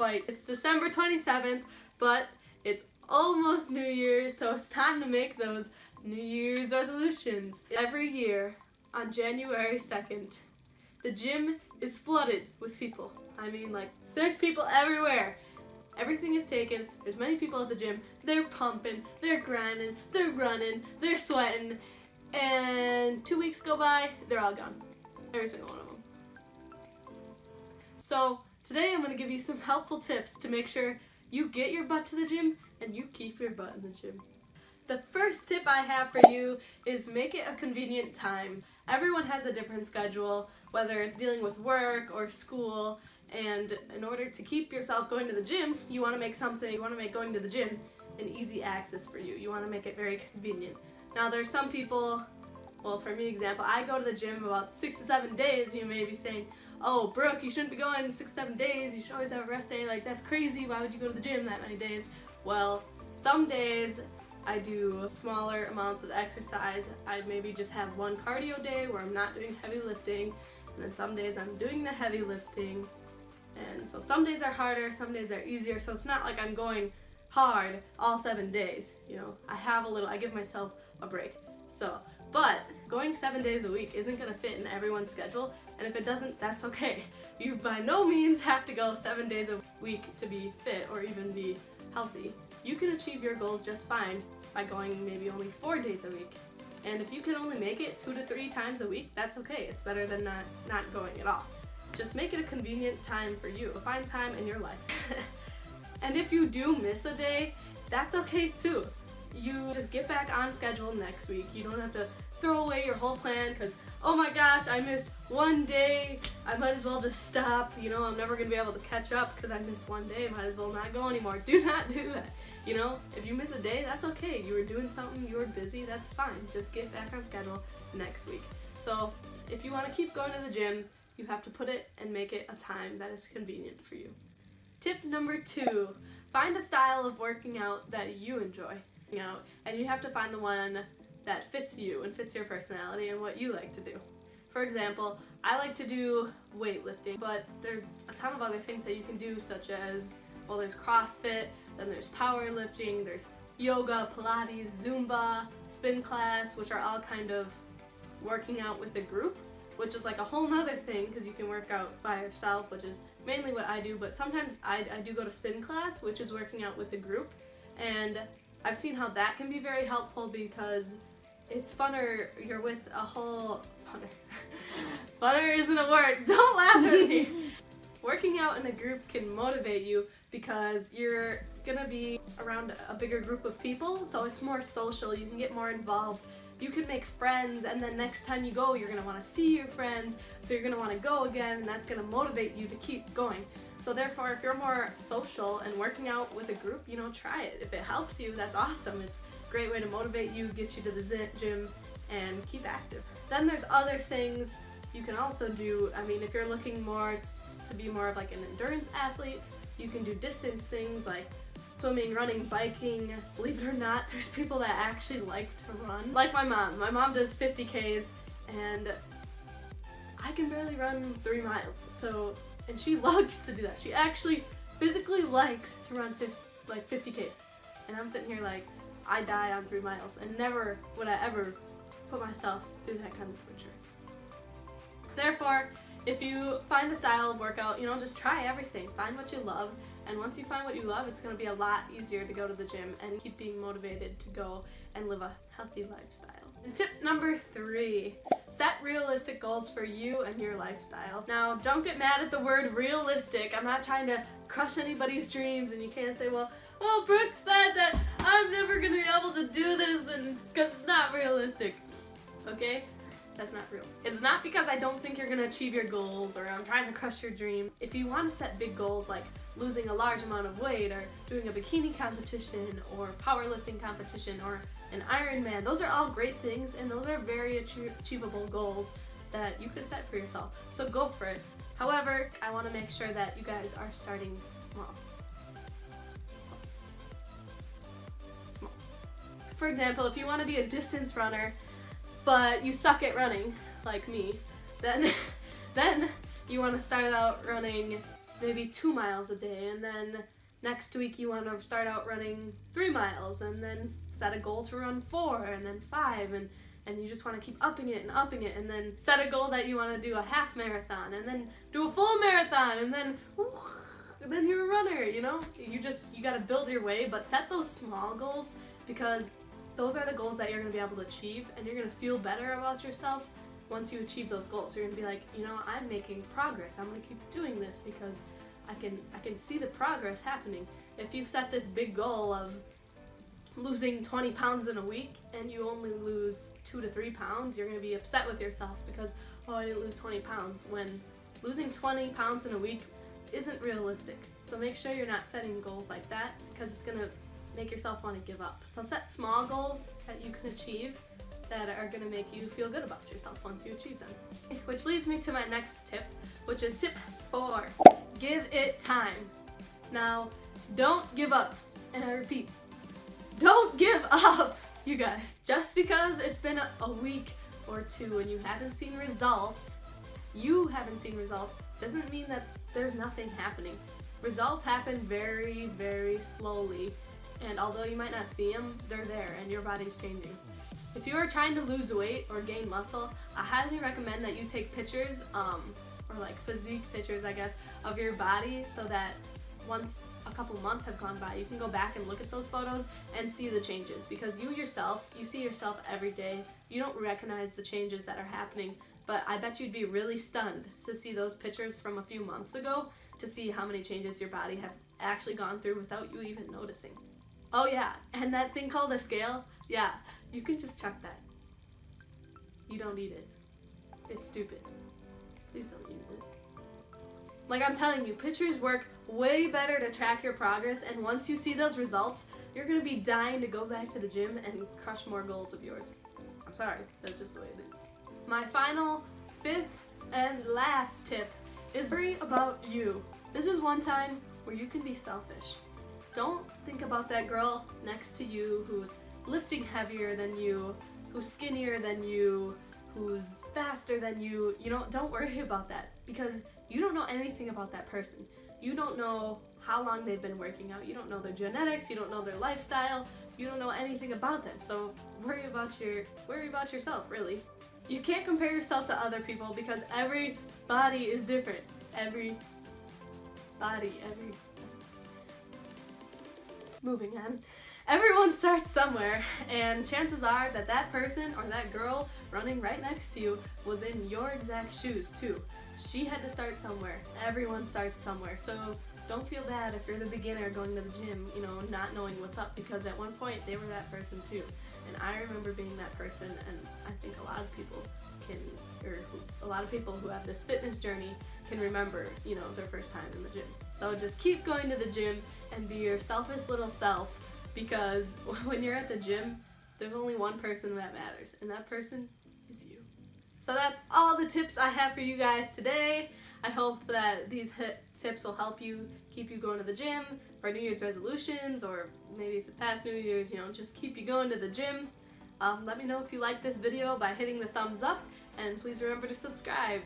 quite. It's December 27th, but it's almost New Year's, so it's time to make those New Year's resolutions. Every year on January 2nd, the gym is flooded with people. I mean, like, there's people everywhere. Everything is taken. There's many people at the gym. They're pumping, they're grinding, they're running, they're sweating, and 2 weeks go by, they're all gone. Every single one of them. So today I'm going to give you some helpful tips to make sure you get your butt to the gym and you keep your butt in the gym. The first tip I have for you is make it a convenient time. Everyone has a different schedule, whether it's dealing with work or school, and in order to keep yourself going to the gym, you want to make going to the gym an easy access for you. You want to make it very convenient. Now there's some people, well, for me example, I go to the gym about 6 to 7 days. You may be saying, oh, Brooke, you shouldn't be going 6 to 7 days. You should always have a rest day. Like, that's crazy. Why would you go to the gym that many days? Well, some days I do smaller amounts of exercise. I maybe just have one cardio day where I'm not doing heavy lifting, and then some days I'm doing the heavy lifting. And so some days are harder, some days are easier, so it's not like I'm going hard all 7 days. You know, I give myself a break. So, but going 7 days a week isn't gonna fit in everyone's schedule, and if it doesn't, that's okay. You by no means have to go 7 days a week to be fit or even be healthy. You can achieve your goals just fine by going maybe only 4 days a week. And if you can only make it 2 to 3 times a week, that's okay. It's better than not going at all. Just make it a convenient time for you, a fine time in your life. And if you do miss a day, that's okay too. You just get back on schedule next week. You don't have to throw away your whole plan because, oh my gosh, I missed 1 day. I might as well just stop. You know, I'm never going to be able to catch up because I missed 1 day. I might as well not go anymore. Do not do that. You know, if you miss a day, that's okay. You were doing something, you were busy, that's fine. Just get back on schedule next week. So if you want to keep going to the gym, you have to put it and make it a time that is convenient for you. Tip number 2, find a style of working out that you enjoy. And you have to find the one that fits you and fits your personality and what you like to do. For example, I like to do weightlifting, but there's a ton of other things that you can do, such as, well, there's CrossFit, then there's powerlifting, there's yoga, Pilates, Zumba, spin class, which are all kind of working out with a group, which is like a whole nother thing because you can work out by yourself, which is mainly what I do, but sometimes I do go to spin class, which is working out with a group, and I've seen how that can be very helpful because it's funner. You're with a whole funner isn't a word. Don't laugh at me. Working out in a group can motivate you because you're gonna be around a bigger group of people, so it's more social. You can get more involved. You can make friends, and then next time you go, you're gonna want to see your friends, so you're gonna want to go again, and that's gonna motivate you to keep going. So therefore, if you're more social and working out with a group, you know, try it. If it helps you, that's awesome. It's a great way to motivate you, get you to the gym, and keep active. Then there's other things you can also do. I mean, if you're looking more to be more of like an endurance athlete, you can do distance things like swimming, running, biking. Believe it or not, there's people that actually like to run. Like my mom. My mom does 50 Ks, and I can barely run 3 miles. And she loves to do that. She actually physically likes to run 50 Ks. And I'm sitting here like, I die on 3 miles, and never would I ever put myself through that kind of torture. Therefore, if you find a style of workout, you know, just try everything. Find what you love, and once you find what you love, it's going to be a lot easier to go to the gym and keep being motivated to go and live a healthy lifestyle. And tip number 3, set realistic goals for you and your lifestyle. Now, don't get mad at the word realistic. I'm not trying to crush anybody's dreams, and you can't say, well, oh, Brooke said that I'm never going to be able to do this and because it's not realistic. Okay? That's not real. It's not because I don't think you're going to achieve your goals or I'm trying to crush your dream. If you want to set big goals like losing a large amount of weight or doing a bikini competition or powerlifting competition or an Ironman, those are all great things, and those are very achievable goals that you can set for yourself. So go for it. However, I want to make sure that you guys are starting small. Small. For example, if you want to be a distance runner, but you suck at running, like me, then you want to start out running maybe 2 miles a day, and then next week you want to start out running 3 miles, and then set a goal to run 4, and then 5, and you just want to keep upping it, and then set a goal that you want to do a half marathon, and then do a full marathon, and then you're a runner, you know? You gotta build your way, but set those small goals, because those are the goals that you're gonna be able to achieve, and you're gonna feel better about yourself once you achieve those goals. You're gonna be like, you know, I'm making progress. I'm gonna keep doing this because I can see the progress happening. If you set this big goal of losing 20 pounds in a week and you only lose 2 to 3 pounds, you're gonna be upset with yourself because, oh, I didn't lose 20 pounds, when losing 20 pounds in a week isn't realistic. So make sure you're not setting goals like that, because it's gonna make yourself want to give up. So set small goals that you can achieve that are gonna make you feel good about yourself once you achieve them. Which leads me to my next tip, which is tip 4. Give it time. Now, don't give up. And I repeat, don't give up, you guys. Just because it's been a week or 2 and you haven't seen results, doesn't mean that there's nothing happening. Results happen very, very slowly, and although you might not see them, they're there and your body's changing. If you are trying to lose weight or gain muscle, I highly recommend that you take pictures, or like physique pictures, I guess, of your body, so that once a couple months have gone by, you can go back and look at those photos and see the changes, because you see yourself every day. You don't recognize the changes that are happening, but I bet you'd be really stunned to see those pictures from a few months ago, to see how many changes your body have actually gone through without you even noticing. Oh yeah, and that thing called a scale, yeah, you can just chuck that. You don't need it. It's stupid. Please don't use it. Like I'm telling you, pictures work way better to track your progress, and once you see those results, you're gonna be dying to go back to the gym and crush more goals of yours. I'm sorry, that's just the way it is. My final, 5th, and last tip is worry about you. This is one time where you can be selfish. Don't think about that girl next to you who's lifting heavier than you, who's skinnier than you, who's faster than you. You know, don't worry about that, because you don't know anything about that person. You don't know how long they've been working out. You don't know their genetics. You don't know their lifestyle. You don't know anything about them. So worry about yourself, really. You can't compare yourself to other people, because every body is different. Moving on. Everyone starts somewhere, and chances are that that person or that girl running right next to you was in your exact shoes too. She had to start somewhere. Everyone starts somewhere. So don't feel bad if you're the beginner going to the gym, you know, not knowing what's up, because at one point they were that person too. And I remember being that person, and I think a lot of people who have this fitness journey can remember, you know, their first time in the gym. So just keep going to the gym and be your selfish little self, because when you're at the gym, there's only one person that matters, and that person is you. So that's all the tips I have for you guys today. I hope that these tips will help you, keep you going to the gym for New Year's resolutions, or maybe if it's past New Year's, you know, just keep you going to the gym. Let me know if you like this video by hitting the thumbs up, and please remember to subscribe.